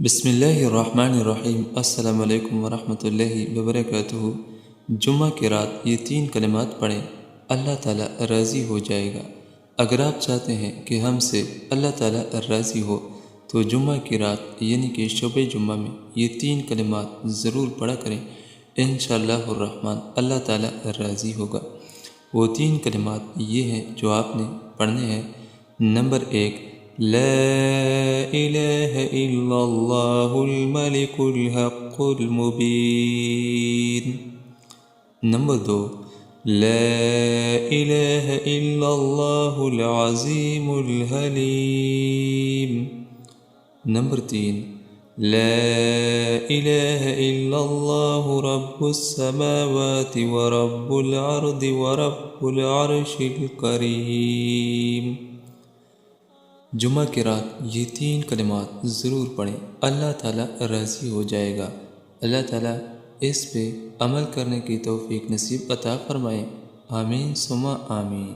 بسم اللہ الرحمن الرحیم۔ السلام علیکم ورحمۃ اللہ وبرکاتہ۔ جمعہ کی رات یہ 3 کلمات پڑھیں، اللہ تعالیٰ راضی ہو جائے گا۔ اگر آپ چاہتے ہیں کہ ہم سے اللہ تعالیٰ راضی ہو تو جمعہ کی رات یعنی کہ شب جمعہ میں یہ 3 کلمات ضرور پڑھا کریں، انشاءاللہ الرحمن اللہ تعالیٰ راضی ہوگا۔ وہ 3 کلمات یہ ہیں جو آپ نے پڑھنے ہیں۔ نمبر 1، لا الہ الا اللہ الملک الحق المبین۔ نمبر 2، لا الہ الا اللہ العظیم الحلیم۔ نمبر 3، لا الہ الا اللہ رب السماوات ورب الارض ورب العرش الکریم۔ جمعہ کی رات یہ 3 کلمات ضرور پڑھیں، اللہ تعالیٰ راضی ہو جائے گا۔ اللہ تعالیٰ اس پہ عمل کرنے کی توفیق نصیب عطا فرمائے، آمین ثم آمین۔